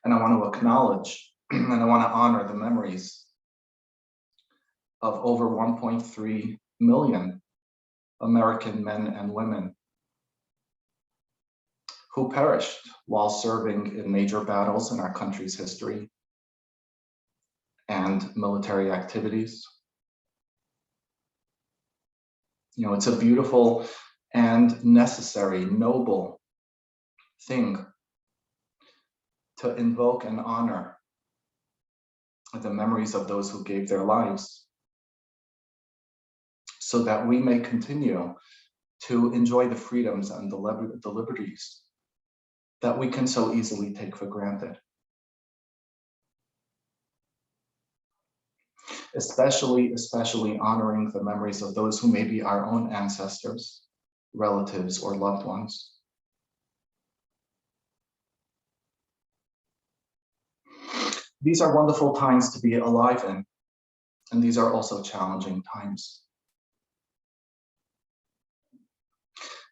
And I want to acknowledge and I want to honor the memories of over 1.3 million American men and women who perished while serving in major battles in our country's history and military activities. You know, it's a beautiful and necessary, noble thing to invoke and honor the memories of those who gave their lives so that we may continue to enjoy the freedoms and the liberties that we can so easily take for granted. Especially honoring the memories of those who may be our own ancestors, relatives, or loved ones. These are wonderful times to be alive in, and these are also challenging times.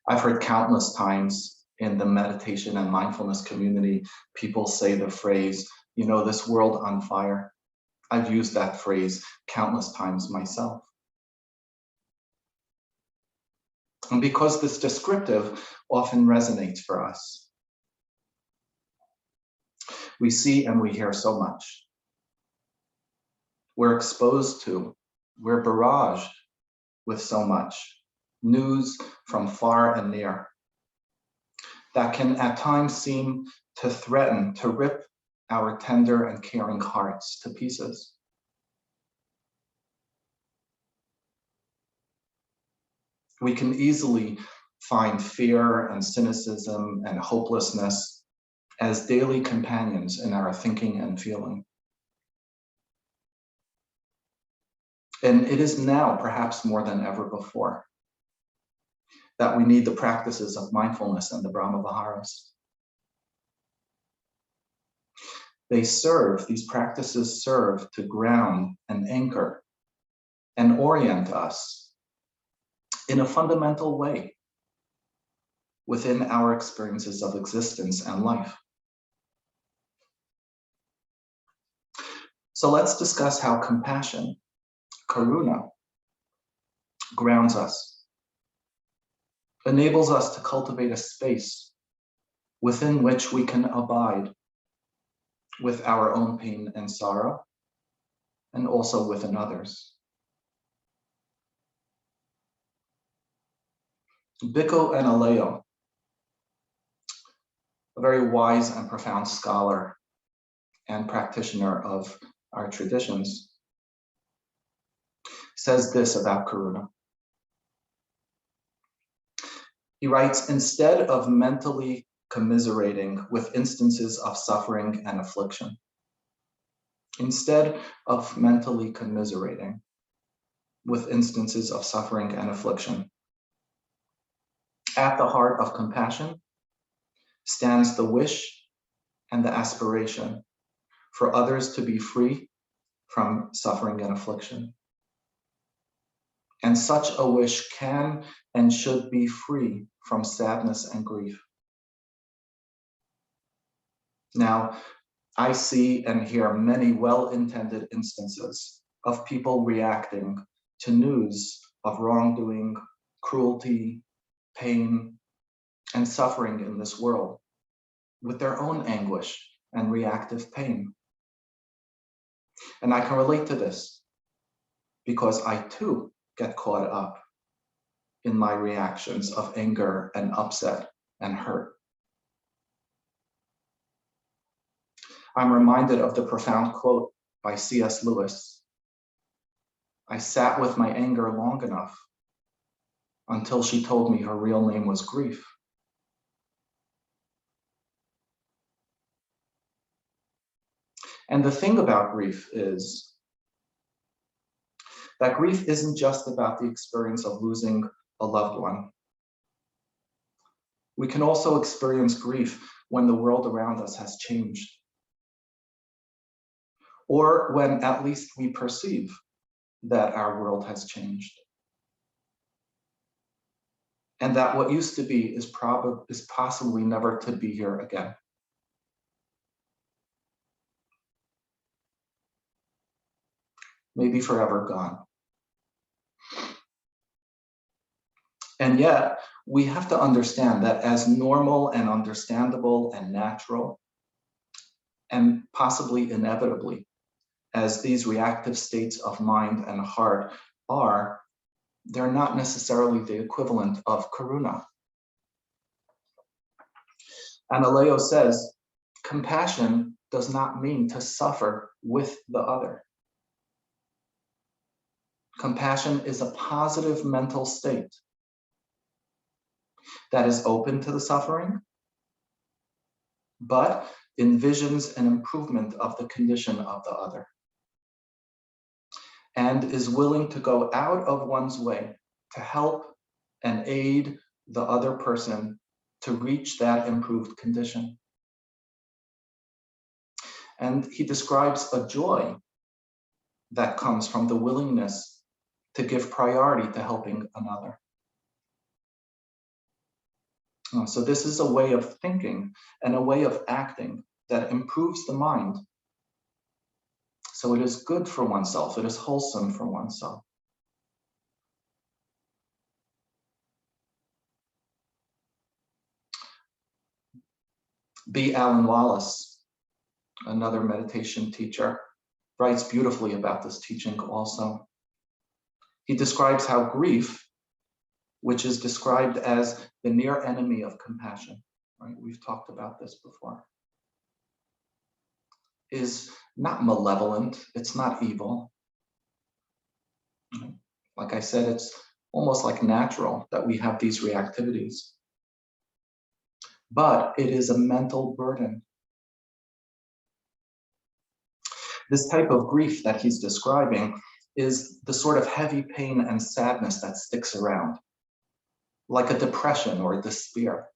I've heard countless times in the meditation and mindfulness community, people say the phrase, you know, this world on fire. I've used that phrase countless times myself. And because this descriptive often resonates for us, we see and we hear so much. We're exposed to, we're barraged with so much news from far and near that can at times seem to threaten to rip our tender and caring hearts to pieces. We can easily find fear and cynicism and hopelessness as daily companions in our thinking and feeling. And it is now, perhaps more than ever before, that we need the practices of mindfulness and the Brahma Viharas. These practices serve to ground and anchor and orient us in a fundamental way within our experiences of existence and life. So let's discuss how compassion, karuna, grounds us, enables us to cultivate a space within which we can abide with our own pain and sorrow, and also within others. Bhikkhu Analayo, a very wise and profound scholar and practitioner of our traditions, says this about karuna. He writes, instead of mentally commiserating with instances of suffering and affliction, instead of mentally commiserating with instances of suffering and affliction, at the heart of compassion stands the wish and the aspiration for others to be free from suffering and affliction. And such a wish can and should be free from sadness and grief. Now, I see and hear many well-intended instances of people reacting to news of wrongdoing, cruelty, pain, and suffering in this world with their own anguish and reactive pain. And I can relate to this because I too get caught up in my reactions of anger and upset and hurt. I'm reminded of the profound quote by C.S. Lewis. I sat with my anger long enough until she told me her real name was grief. And the thing about grief is that grief isn't just about the experience of losing a loved one. We can also experience grief when the world around us has changed, or when at least we perceive that our world has changed, and that what used to be is possibly never to be here again. maybe forever gone. And yet, we have to understand that as normal and understandable and natural, and possibly inevitably, as these reactive states of mind and heart are, they're not necessarily the equivalent of karuna. And Aleo says, compassion does not mean to suffer with the other. Compassion is a positive mental state that is open to the suffering, but envisions an improvement of the condition of the other, and is willing to go out of one's way to help and aid the other person to reach that improved condition. And he describes a joy that comes from the willingness to give priority to helping another. So this is a way of thinking and a way of acting that improves the mind. So it is good for oneself, it is wholesome for oneself. B. Alan Wallace, another meditation teacher, writes beautifully about this teaching also. He describes how grief, which is described as the near enemy of compassion, right? We've talked about this before, is not malevolent, it's not evil. Like I said, it's almost like natural that we have these reactivities. But it is a mental burden. This type of grief that he's describing is the sort of heavy pain and sadness that sticks around, like a depression or despair.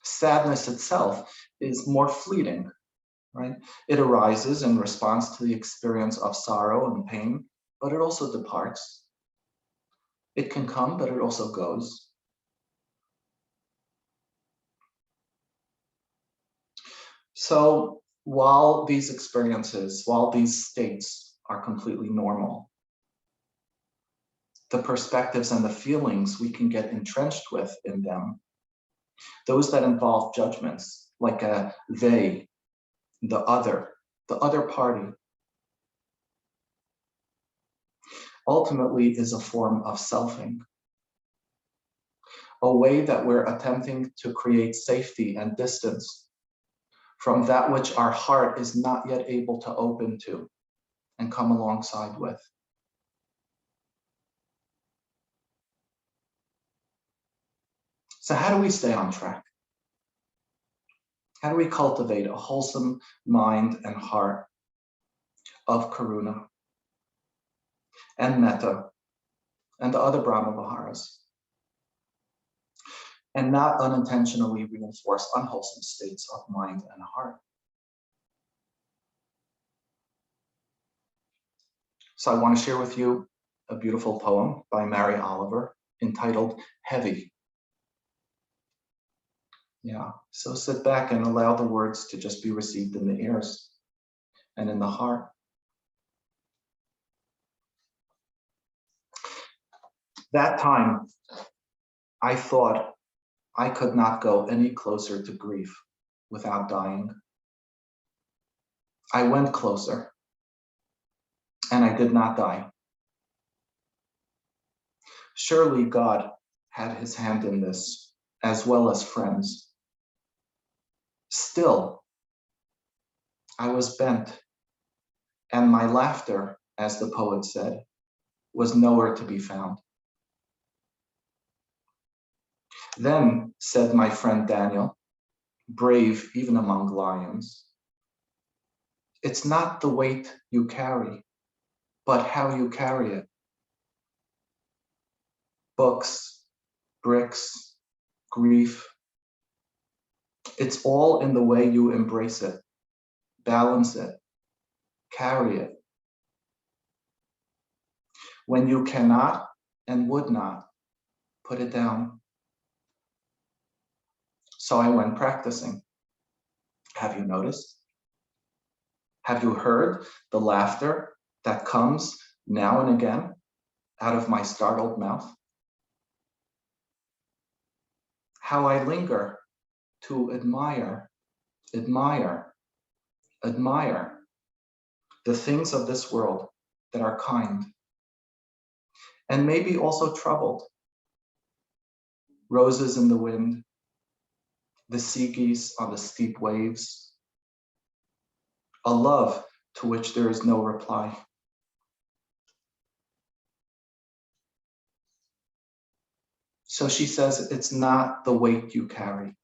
Sadness itself is more fleeting, right? It arises in response to the experience of sorrow and pain, but it also departs. It can come, but it also goes. So while these experiences, while these states are completely normal, the perspectives and the feelings we can get entrenched with in them, those that involve judgments, like a they, the other party, ultimately is a form of selfing, a way that we're attempting to create safety and distance from that which our heart is not yet able to open to and come alongside with. So how do we stay on track? How do we cultivate a wholesome mind and heart of karuna and metta and the other Brahma Viharas, and not unintentionally reinforce unwholesome states of mind and heart? So I want to share with you a beautiful poem by Mary Oliver entitled Heavy. Yeah, so sit back and allow the words to just be received in the ears and in the heart. That time, I thought I could not go any closer to grief without dying. I went closer, and I did not die. Surely God had his hand in this, as well as friends. Still, I was bent, and my laughter, as the poet said, was nowhere to be found. Then said my friend Daniel, brave even among lions, it's not the weight you carry, but how you carry it. Books, bricks, grief, it's all in the way you embrace it, balance it, carry it. When you cannot and would not, put it down. So I went practicing. Have you noticed? Have you heard the laughter that comes now and again out of my startled mouth? How I linger to admire, admire, admire the things of this world that are kind and maybe also troubled. Roses in the wind, the sea geese on the steep waves, a love to which there is no reply. So she says, it's not the weight you carry,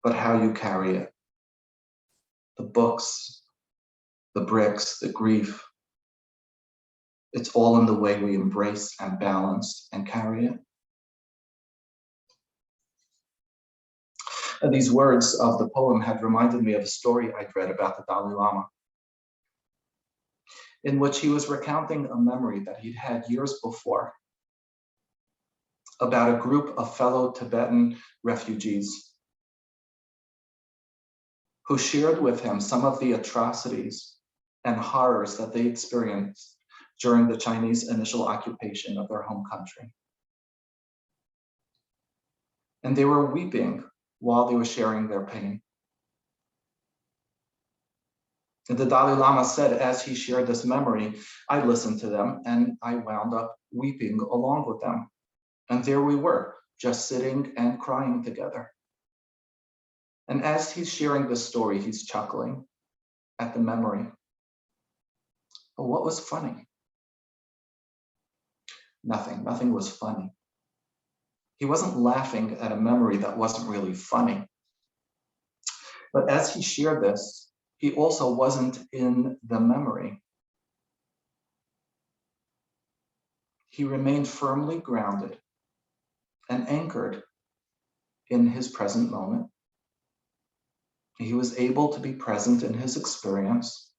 but how you carry it. The books, the bricks, the grief. It's all in the way we embrace and balance and carry it. And these words of the poem had reminded me of a story I'd read about the Dalai Lama, in which he was recounting a memory that he'd had years before about a group of fellow Tibetan refugees who shared with him some of the atrocities and horrors that they experienced during the Chinese initial occupation of their home country. And they were weeping while they were sharing their pain. And the Dalai Lama said, as he shared this memory, I listened to them and I wound up weeping along with them. And there we were, just sitting and crying together. And as he's sharing this story, he's chuckling at the memory. But what was funny? Nothing was funny. He wasn't laughing at a memory that wasn't really funny. But as he shared this, he also wasn't in the memory. He remained firmly grounded and anchored in his present moment. He was able to be present in his experience.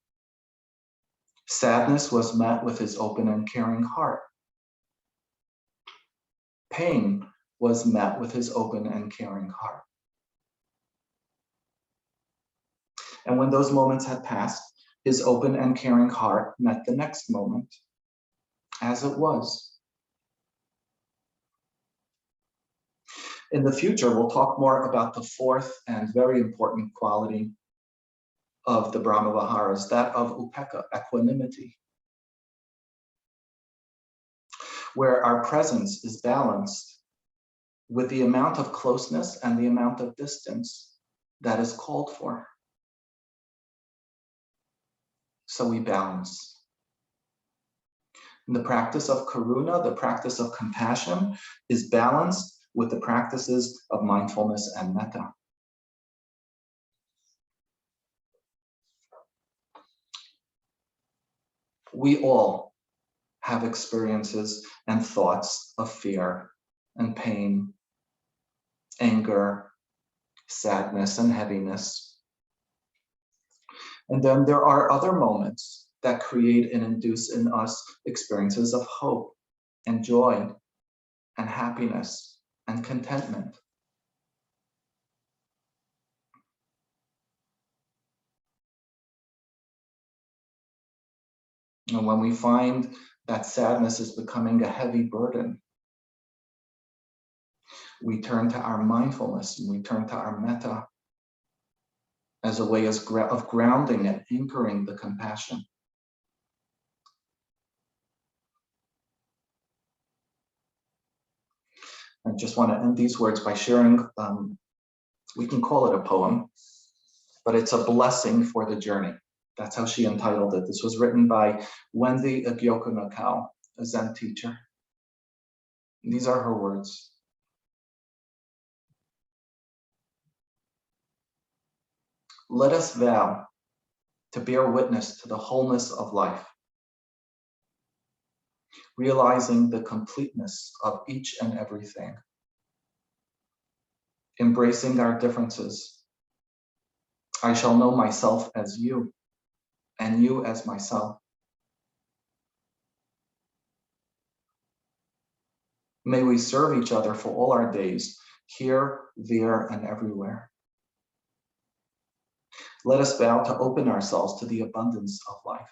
Sadness was met with his open and caring heart. Pain was met with his open and caring heart. And when those moments had passed, his open and caring heart met the next moment as it was. In the future, we'll talk more about the fourth and very important quality of the Brahma Viharas, that of upekkha, equanimity, where our presence is balanced with the amount of closeness and the amount of distance that is called for. So we balance. And the practice of karuna, the practice of compassion, is balanced with the practices of mindfulness and metta. We all have experiences and thoughts of fear and pain, anger, sadness, and heaviness. And then there are other moments that create and induce in us experiences of hope and joy and happiness and contentment. And when we find that sadness is becoming a heavy burden, we turn to our mindfulness and we turn to our metta as a way of grounding and anchoring the compassion. I just want to end these words by sharing, we can call it a poem, but it's a blessing for the journey. That's how she entitled it. This was written by Wendy Agyoku Nakao, a Zen teacher. These are her words. Let us vow to bear witness to the wholeness of life, realizing the completeness of each and everything, embracing our differences. I shall know myself as you, and you as myself. May we serve each other for all our days, here, there, and everywhere. Let us vow to open ourselves to the abundance of life.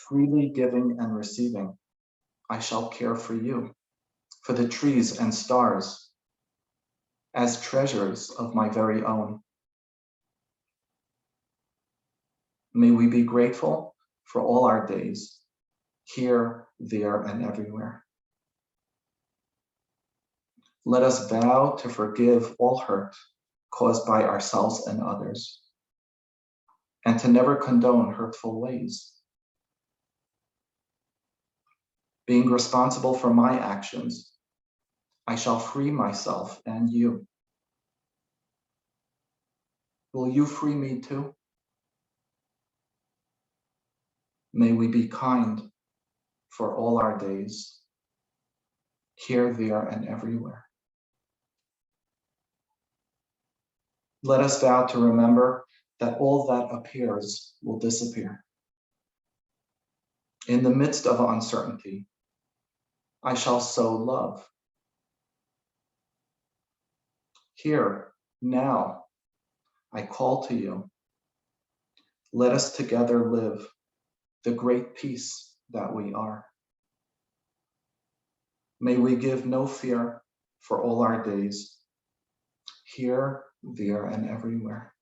Freely giving and receiving, I shall care for you, for the trees and stars, as treasures of my very own. May we be grateful for all our days, here, there, and everywhere. Let us vow to forgive all hurt caused by ourselves and others, and to never condone hurtful ways. Being responsible for my actions, I shall free myself and you. Will you free me too? May we be kind for all our days, here, there, and everywhere. Let us vow to remember that all that appears will disappear. In the midst of uncertainty, I shall sow love. Here, now, I call to you. Let us together live the great peace that we are. May we give no fear for all our days, here, there, and everywhere.